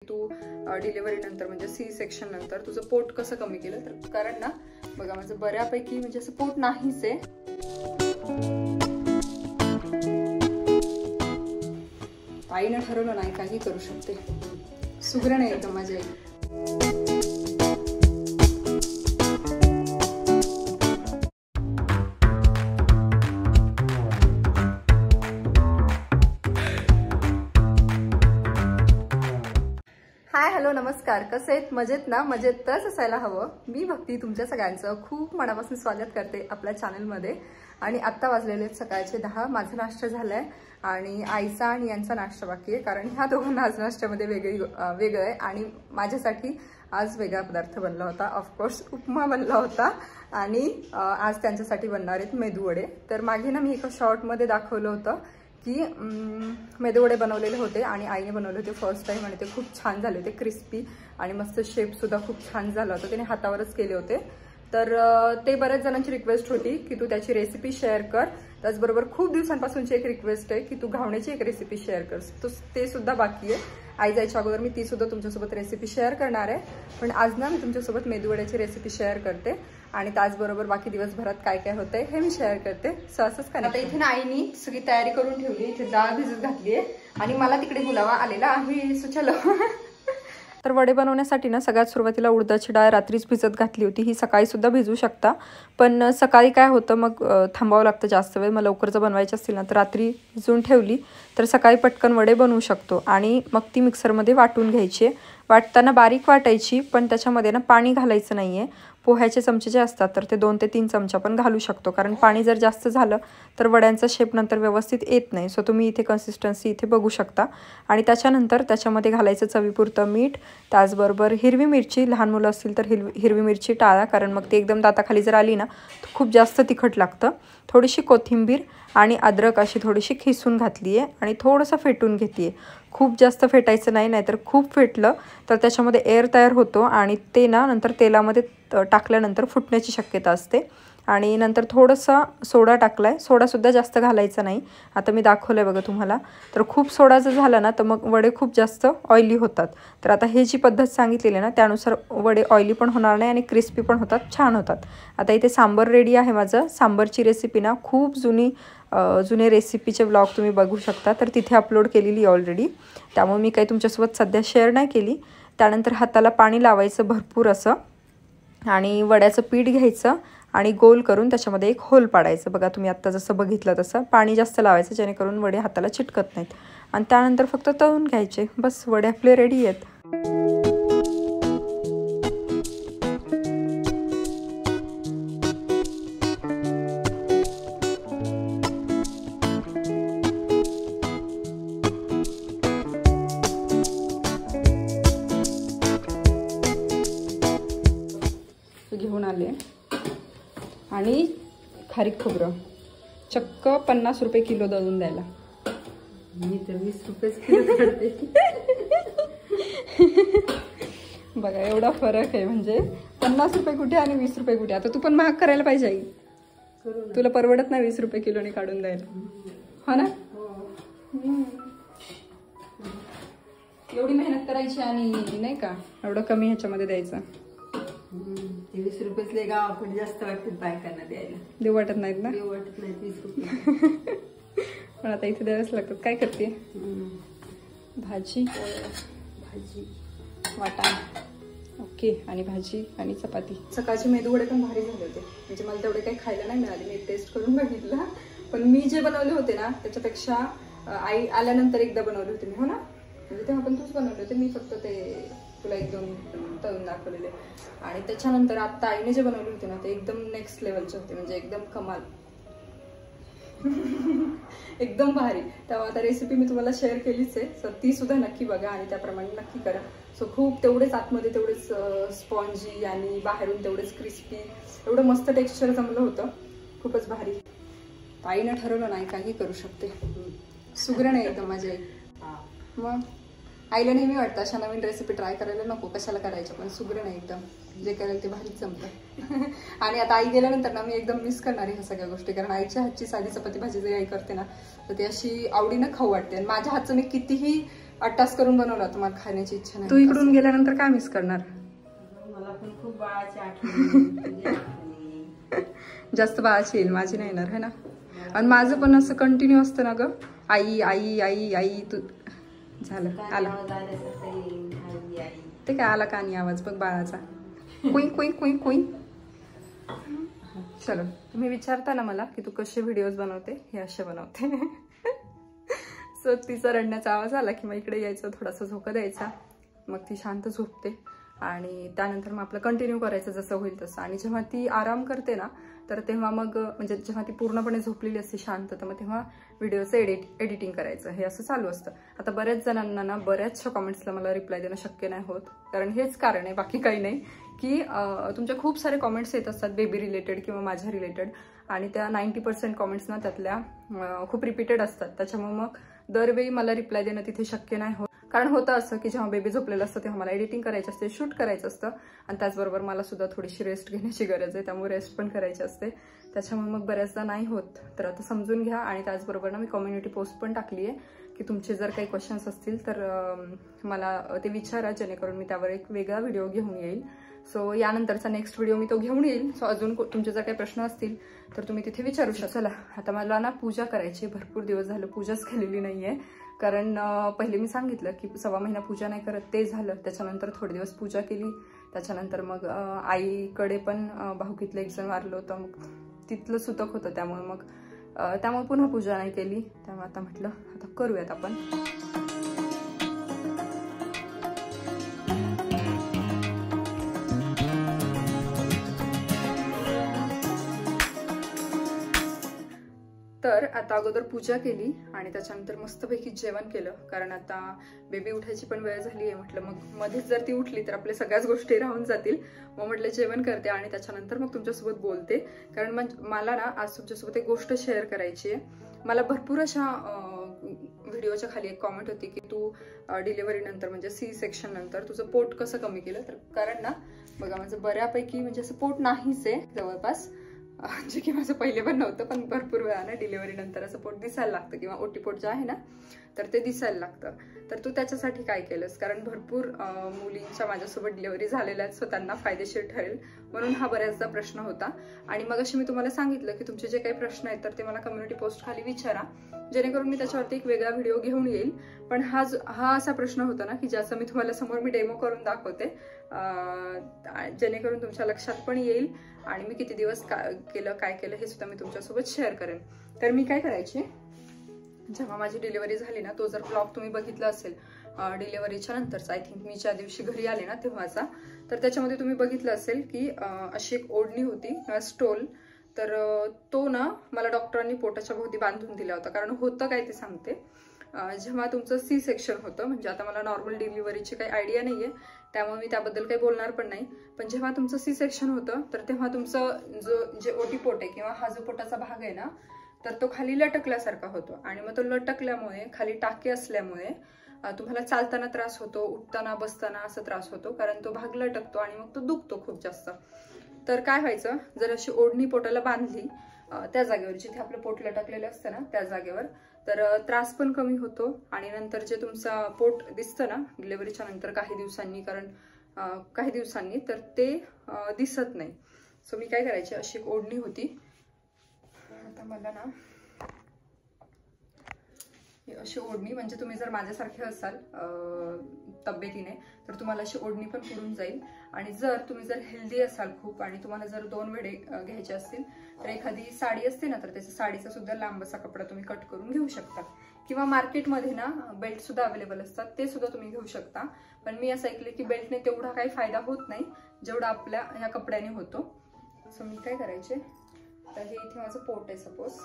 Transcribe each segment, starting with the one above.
तू delivery नंतर म्हणजे C section नंतर तुझं पोट कसं कमी केलं तर कारण ना बघा माझं बऱ्यापैकी म्हणजे असं पोट नाहीच आहे. आईनं ठरवलं नाही काही करू शकते. सुगरण आहे एकदम माझी आई. हाय हॅलो नमस्कार, कसे आहेत? मजेत ना? मजेतच असायला हवं. मी भक्ती तुमच्या सगळ्यांचं खूप मनापासून स्वागत करते आपल्या चॅनलमध्ये. आणि आत्ता वाजलेले सकाळचे 10. माझा नाश्ता झालाय आणि आईचा आणि यांचा नाश्ता बाकी आहे, कारण ह्या दोघांना आज नाश्त्यामध्ये वेगळं आहे. आणि माझ्यासाठी आज वेगळा पदार्थ बनला होता. ऑफकोर्स उपमा बनला होता आणि आज त्यांच्यासाठी बनणार आहेत मेदूवडे. तर मागे ना मी एका शॉर्टमध्ये दाखवलं होतं की मेदूवडे बनवलेले होते आणि आईने बनवले होते फर्स्ट टाइम आणि ते खूप छान झाले होते. क्रिस्पी आणि मस्त शेपसुद्धा खूप छान झाला होता. त्याने हातावरच केले होते. तर ते बऱ्याच जणांची रिक्वेस्ट होती की तू त्याची रेसिपी शेअर कर. त्याचबरोबर खूप दिवसांपासूनची एक रिक्वेस्ट आहे की तू घावण्याची एक रेसिपी शेअर कर. ते सुद्धा बाकी आहे. आई जायच्या अगोदर मी ती सुद्धा तुमच्यासोबत रेसिपी शेअर करणार आहे. पण आज ना मी तुमच्यासोबत मेदूवड्याची रेसिपी शेअर करते आणि त्याचबरोबर बाकी दिवसभरात काय काय होतंय हे मी शेअर करते. सो असंच का. आता इथे ना आईनी सगळी तयारी करून ठेवली. इथे डाळ भिजत घातली आहे आणि मला तिकडे बोलावा आलेला आहे. सो चलो. तर वडे बनवण्यासाठी ना सगळ्यात सुरुवातीला उडदाची डाळ रात्रीच भिजत घातली होती. ही सकाळी सुद्धा भिजू शकता, पण सकाळी काय होतं मग थांबावं लागतं जास्त वेळ. मग लवकर जर बनवायची असतील ना तर रात्री भिजवून ठेवली तर सकाळी पटकन वडे बनवू शकतो. आणि मग ती मिक्सरमध्ये वाटून घ्यायची. वाटताना बारीक वाटायची, पण त्याच्यामध्ये ना पाणी घालायचं नाही आहे. पोह्याचे चमचे जे असतात तर ते 2 ते 3 चमचा पण घालू शकतो, कारण पाणी जर जास्त झालं तर वड्यांचा शेप नंतर व्यवस्थित येत नाही. सो तुम्ही इथे कन्सिस्टन्सी इथे बघू शकता. आणि त्याच्यानंतर त्याच्यामध्ये घालायचं चवीपुरतं मीठ. त्याचबरोबर हिरवी मिरची, लहान मुलं असतील तर हिरवी मिरची टाळा, कारण मग ती एकदम दाताखाली जर आली ना तर खूप जास्त तिखट लागतं. थोडीशी कोथिंबीर आणि अद्रक अशी थोडीशी खिसून घातली आहे आणि थोडंसं फेटून घेते आहे. खूप जास्त फेटायचं नाही, नाहीतर खूप फेटलं तर त्याच्यामध्ये एअर तयार होतो आणि ते ना नंतर तेलामध्ये टाकल्यानंतर फुटण्याची शक्यता असते. आणि नंतर थोडंसं सोडा टाकलाय. सोडासुद्धा जास्त घालायचा नाही. आता मी दाखवलं आहे बघा तुम्हाला. तर खूप सोडा जर झाला ना तर मग वडे खूप जास्त ऑइली होतात. तर आता हे जी पद्धत सांगितलेली आहे ना त्यानुसार वडे ऑइली पण होणार नाही आणि क्रिस्पी पण होतात, छान होतात. आता इथे सांबर रेडी आहे माझं. सांबरची रेसिपी ना खूप जुने रेसिपीचे ब्लॉग तुम्ही बघू शकता, तर तिथे अपलोड केलेली ऑलरेडी. त्यामुळे मी काही तुमच्यासोबत सध्या शेअर नाही केली. त्यानंतर हाताला पाणी लावायचं भरपूर असं आणि वड्याचं पीठ घ्यायचं आणि गोल करून त्याच्यामध्ये एक होल पाडायचं. बघा तुम्ही आत्ता जसं बघितलं तसं पाणी जास्त लावायचं जेणेकरून वडे हाताला चिटकत नाहीत. आणि त्यानंतर फक्त तळून घ्यायचे. बस वडे आपले रेडी आहेत. घेऊन आले आणि खारीक खोबरं चक्क 50 रुपये किलो दळून द्यायला. मी तर 20 रुपयेच किलो करते. बघा एवढा फरक आहे. म्हणजे 50 रुपये कुठे आणि 20 रुपये कुठे. आता तू पण महाग करायला पाहिजे आई. तुला परवडत नाही 20 रुपये किलोने काढून द्यायला, हो ना? एवढी मेहनत करायची आणि नाही का एवढं कमी ह्याच्यामध्ये द्यायचं. 20 रुपये गावाकडे जास्त वाटतात बायकांना द्यायला. देऊ वाटत नाहीत ना? देऊ वाटत नाही 20 रुपये. पण आता इथे द्यावंच लागतात. काय करते? भाजी वाटाणा ओके आणि भाजी आणि चपाती. सकाळचे मेदूवडे पण भारी झाले होते. म्हणजे मला तेवढे काही खायला नाही मिळाले. मी टेस्ट करून बघितलं, पण मी जे बनवले होते ना त्याच्यापेक्षा आई आल्यानंतर एकदा बनवले होते मी, हो ना? म्हणजे तेव्हा पण तूच बनवले होते. मी फक्त ते तुला 1-2 तळून दाखवलेले. आणि त्याच्यानंतर आत्ता आईने जे बनवले होते ना ते एकदम नेक्स्ट लेवलचे होते. म्हणजे एकदम कमाल. एकदम भारी. तेव्हा आता रेसिपी मी तुम्हाला शेअर केलीच आहे. सो ती सुद्धा नक्की बघा आणि त्याप्रमाणे नक्की करा. सो खूप तेवढेच आतमध्ये तेवढेच स्पॉन्जी आणि बाहेरून तेवढेच क्रिस्पी, एवढं मस्त टेक्स्चर जमलं होतं. खूपच भारी. आईनं ठरवलं नाही काही करू शकते. सुगरण आहे एकदम माझी आई. मग आईला नेहमी वाटतं अशा नवीन रेसिपी ट्राय करायला नको, कशाला करायचं, पण सुगरण आहे एकदम. जे करेल ते भारीच जमतं. आणि आता आई गेल्यानंतर ना मी एकदम मिस करणार आहे ह्या सगळ्या गोष्टी, कारण आईच्या हातची साधी चपाती भाजी जरी आई करते ना तर ती अशी आवडीनं खाऊ वाटते. आणि माझ्या हातचं मी कितीही 8 करून बनवला, तुम्हाला खाण्याची इच्छा नाही. तू इकडून गेल्यानंतर काय मिस करणार? मला पण खूप बाळाची आठवण. जास्त बाळाची येईल, माझी नाही येणार है ना. आणि माझं पण असं कंटिन्यू असतं ना ग, आई आई आई आई. तू झालं आला ते काय आला का नाही आवाज बघ बाळाचा, कुई कुई कुई कुई. चलो, तुम्ही विचारता ना मला की तू कसे व्हिडिओज बनवते, हे असे बनवते. सो तिचा रडण्याचा आवाज आला की मग इकडे यायचं, थोडासा झोका द्यायचा, मग ती शांत झोपते आणि त्यानंतर मग आपलं कंटिन्यू करायचं जसं होईल तसं. आणि जेव्हा ती आराम करते ना तर तेव्हा मग म्हणजे जेव्हा ती पूर्णपणे झोपलेली असते शांत, तर मग तेव्हा व्हिडिओचं एडिटिंग करायचं, हे असं चालू असतं. आता बऱ्याच जणांना ना बऱ्याचशा कॉमेंट्सला मला रिप्लाय देणं शक्य नाही होत, कारण हेच कारण आहे, बाकी काही नाही. की तुमच्या खूप सारे कॉमेंट्स येत असतात बेबी रिलेटेड किंवा माझ्या रिलेटेड, आणि त्या 90% कॉमेंट्स ना त्यातल्या खूप रिपीटेड असतात. त्याच्यामुळे मग दरवेळी मला रिप्लाय देणं तिथे शक्य नाही होत. कारण होतं असं की जेव्हा बेबी झोपलेलं असतं तेव्हा मला एडिटिंग करायचं असते, शूट करायचं असतं, आणि त्याचबरोबर मला सुद्धा थोडीशी रेस्ट घेण्याची गरज आहे, त्यामुळे रेस्ट पण करायची असते. त्याच्यामुळे मग बऱ्याचदा नाही होत. तर आता समजून घ्या. आणि त्याचबरोबर ना मी कम्युनिटी पोस्ट पण टाकली आहे की तुमचे जर काही क्वेश्चन्स असतील तर मला ते विचारा, जेणेकरून मी त्यावर एक वेगळा व्हिडिओ घेऊन येईल. सो यानंतरचा नेक्स्ट व्हिडिओ मी तो घेऊन येईल. सो अजून तुमचे जर काही प्रश्न असतील तर तुम्ही तिथे विचारू शकता. चला, आता मला ना पूजा करायची, भरपूर दिवस झालं पूजाच केलेली नाहीये. कारण पहिले मी सांगितलं की 1.25 महिना पूजा नाही करत, ते झालं. त्याच्यानंतर थोडे दिवस पूजा केली, त्याच्यानंतर मग आईकडे पण भाऊकीतलं एक जण वारलं होतं, मग तिथलं सुतक होतं, त्यामुळे पुन्हा पूजा नाही केली. त्यामुळे आता म्हटलं आता करूयात आपण. तर आता अगोदर पूजा केली आणि त्याच्यानंतर मस्तपैकी जेवण केलं, कारण आता बेबी उठायची पण वेळ झाली आहे. म्हटलं मग मध्येच जर ती उठली तर आपल्या सगळ्याच गोष्टी राहून जातील. मग म्हटलं जेवण करते आणि त्याच्यानंतर मग तुमच्यासोबत बोलते, कारण मला ना आज तुमच्यासोबत एक गोष्ट शेअर करायची आहे. मला भरपूर अशा व्हिडिओच्या खाली एक कॉमेंट होती की तू डिलिव्हरी नंतर म्हणजे सी सेक्शन नंतर तुझं पोट कसं कमी केलं. तर कारण ना बघा, माझं बऱ्यापैकी म्हणजे असं पोट नाहीच आहे जवळपास, जे की माझं पहिले पण नव्हतं, पण भरपूर वेळा डिलिव्हरी नंतर असं पोट दिसायला लागतं, किंवा ओटी पोट जे आहे ना तर ते दिसायला लागतं. तर तू त्याच्यासाठी काय केलंस, कारण भरपूर मुलींच्या माझ्यासोबत डिलिव्हरी झालेल्या आहेत, सो त्यांना फायदेशीर ठरेल म्हणून हा बऱ्याचदा प्रश्न होता. आणि मग अशी मी तुम्हाला सांगितलं की तुमचे जे काही प्रश्न आहेत तर ते मला कम्युनिटी पोस्ट खाली विचारा, जेणेकरून मी त्याच्यावरती एक वेगळा व्हिडिओ घेऊन येईल. पण हा असा प्रश्न होता ना की ज्याचा मी तुम्हाला समोर मी डेमो करून दाखवते, जेणेकरून तुमच्या लक्षात पण येईल आणि मी किती दिवस काय केलं हे सुद्धा मी तुमच्यासोबत शेअर करेन. तर मी काय करायचे, जेव्हा माझी डिलिव्हरी झाली ना, तो जर ब्लॉग तुम्ही बघितला असेल डिलिव्हरीच्या नंतरचा, आय थिंक मी ज्या दिवशी घरी आले ना तेव्हाचा, तर त्याच्यामध्ये तुम्ही बघितलं असेल की अशी एक ओढणी होती, स्टोल. तर तो ना मला डॉक्टरांनी पोटाच्या भोवती बांधून दिला होता. कारण होतं काय ते सांगते. जेव्हा तुमचं सी सेक्शन होतं, म्हणजे आता मला नॉर्मल डिलिव्हरीची काही आयडिया नाहीये, त्यामुळे मी त्याबद्दल काही बोलणार पण नाही, पण जेव्हा तुमचं सी सेक्शन होतं तर तेव्हा तुमचं जे ओटीपोट आहे किंवा हा जो पोटाचा भाग आहे ना, तर तो खाली लटकल्यासारखा होतो. आणि मग तो लटकल्यामुळे, खाली टाके असल्यामुळे तुम्हाला चालताना त्रास होतो, उठताना बसताना असं त्रास होतो, कारण तो भाग लटकतो आणि मग तो दुखतो खूप जास्त. तर काय व्हायचं, जर अशी ओढणी पोटाला बांधली त्या जागेवर जिथे आपलं पोट लटकलेलं असतं ना त्या जागेवर, तर त्रास पण कमी होतो. आणि नंतर जे तुमचा पोट दिसतं ना डिलिव्हरीच्या नंतर काही दिवसांनी तर ते दिसत नाही. सो मी काय करायचे, अशी एक ओढणी होती. आता मला ना अशी ओढणी, म्हणजे तुम्ही जर माझ्यासारखे असाल तब्येतीने तर तुम्हाला अशी ओढणी पण पुरून जाईल. आणि जर तुम्ही हेल्दी असाल खूप आणि तुम्हाला जर 2 वेडे घ्यायचे असतील तर एखादी साडी असते ना, तर त्याच्या साडीचा सुद्धा लांब असा कपडा तुम्ही कट करून घेऊ शकता. किंवा मार्केटमध्ये ना बेल्ट सुद्धा अवेलेबल असतात, ते सुद्धा तुम्ही घेऊ शकता. पण मी असं ऐकले की बेल्टने तेवढा काही फायदा होत नाही जेवढा आपल्या ह्या कपड्याने होतो. सो मी काय करायचे, तर हे इथे माझं पोट आहे सपोज,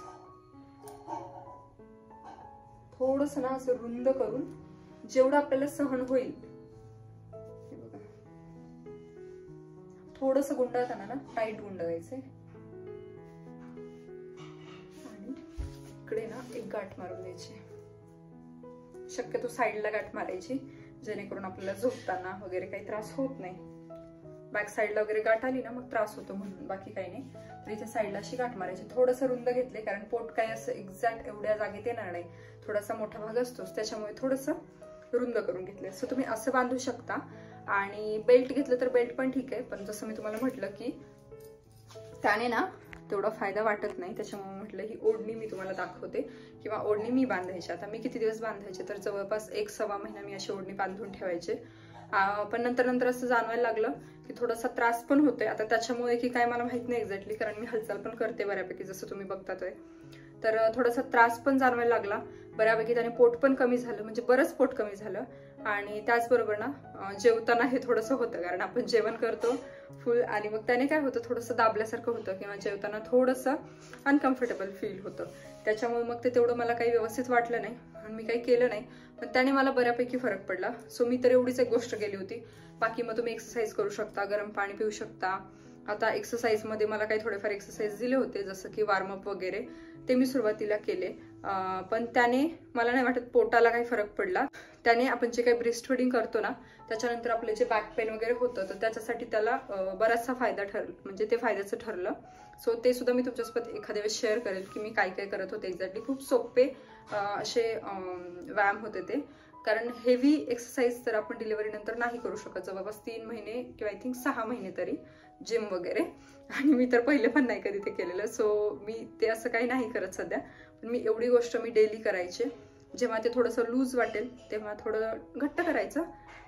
थोडंसं ना असं रुंद करून जेवढं आपल्याला सहन होईल, हे बघा थोडंसं गुंडाळताना ना टाईट गुंडाळायचे आणि इकडे ना एक गाठ मारून द्यायची. शक्यतो साईडला गाठ मारायची, जेणेकरून आपल्याला झोपताना वगैरे काही त्रास होत नाही. बॅक साईडला वगैरे गाठ आली ना मग त्रास होतो म्हणून, बाकी काही नाही. तर इथे साईडला अशी गाठ मारायची. थोडंसं रुंद घेतले, कारण पोट काही असं एक्झॅक्ट एवढ्या जागेत येणार नाही, थोडासा मोठा भाग असतोच, त्याच्यामुळे थोडंसं रुंद करून घेतले. सो तुम्ही असं बांधू शकता. आणि बेल्ट घेतलं तर बेल्ट पण ठीक आहे, पण जसं मी तुम्हाला म्हटलं की त्याने ना तेवढा फायदा वाटत नाही, त्याच्यामुळे म्हटलं ही ओढणी मी तुम्हाला दाखवते किंवा ओढणी मी बांधायची. आता मी किती दिवस बांधायचे तर जवळपास 1-1.25 महिना मी अशी ओढणी बांधून ठेवायचे. पण नंतर असं जाणवायला लागलं की थोडासा त्रास पण होतोय. आता त्याच्यामुळे की काय मला माहित नाही एक्झॅक्टली, कारण मी हालचाल पण करते बऱ्यापैकी जसं तुम्ही बघतातोय. तर थोडासा त्रास पण जाणवायला लागला बऱ्यापैकी. त्याने पोट पण कमी झालं, म्हणजे बरंच पोट कमी झालं. आणि त्याचबरोबर ना जेवताना हे थोडंसं होतं, कारण आपण जेवण करतो फुल आणि मग त्याने काय होतं थोडंसं दाबल्यासारखं होतं किंवा जेवताना थोडंसं अनकम्फर्टेबल फील होतं. त्याच्यामुळे मग ते तेवढं मला काही व्यवस्थित वाटलं नाही आणि मी काही केलं नाही. पण त्याने मला बऱ्यापैकी फरक पडला. सो मी तर एवढीच एक गोष्ट केली होती. बाकी मग तुम्ही एक्सरसाइज करू शकता, गरम पाणी पिऊ शकता. आता एक्सरसाइज मध्ये मला काही थोडेफार एक्सरसाइज दिले होते, जसं की वॉर्मअप वगैरे, ते मी सुरुवातीला केले. पण त्याने मला नाही वाटत पोटाला काही फरक पडला. त्याने आपण जे काही ब्रेस्ट फीडिंग करतो ना त्याच्यानंतर आपले जे बॅक पेन वगैरे होतं तर त्याच्यासाठी त्याला बराचसा फायदा ठरला, म्हणजे ते फायद्याचं ठरलं. सो ते सुद्धा मी तुमच्यासोबत एखाद्या वेळेस शेअर करेल की मी काय काय करत होते एक्झॅक्टली. खूप सोपे असे व्यायाम होते ते, कारण हेवी एक्सरसाइज तर आपण डिलिव्हरी नंतर नाही करू शकत. जवळपास 3 महिने किंवा आय थिंक 6 महिने तरी जिम वगैरे, आणि मी तर पहिले पण नाही कधी ते केलेलं. सो मी ते असं काही नाही करत सध्या. पण मी एवढी गोष्ट मी डेली करायचे. जेव्हा ते थोडंसं लूज वाटेल तेव्हा थोडं घट्ट करायचं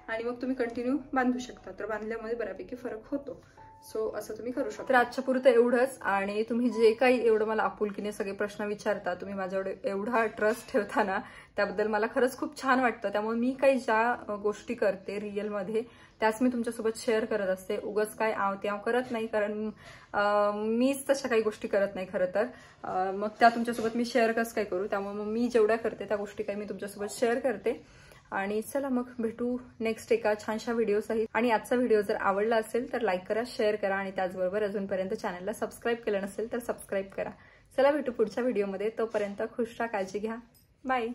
आणि मग तुम्ही कंटिन्यू बांधू शकता. तर बांधल्यामध्ये बऱ्यापैकी फरक होतो. सो असं तुम्ही करू शकता. तर आजच्या पुरतं एवढंच. आणि तुम्ही जे काही एवढं मला आपुलकीने सगळे प्रश्न विचारता, तुम्ही माझ्यावर एवढा ट्रस्ट ठेवता ना, त्याबद्दल मला खरंच खूप छान वाटतं. त्यामुळे मी काही ज्या गोष्टी करते रिअलमध्ये त्याच मी तुमच्यासोबत शेअर करत असते. उगाच काय त्याव करत नाही, कारण मीच तशा काही गोष्टी करत नाही खरं तर. मग त्या तुमच्यासोबत मी शेअर कसं काय करू. त्यामुळे मग मी जेवढ्या करते त्या गोष्टी काही मी तुमच्यासोबत शेअर करते. आणि चला मग भेटू नेक्स्ट एका छानशा व्हिडिओसहित. आणि आजचा व्हिडिओ जर आवडला असेल तर लाईक करा, शेअर करा आणि त्याचबरोबर अजूनपर्यंत चॅनलला सबस्क्राईब केलं नसेल तर सबस्क्राईब करा. चला भेटू पुढच्या व्हिडिओमध्ये. तोपर्यंत खुश राहा, काळजी घ्या. बाय.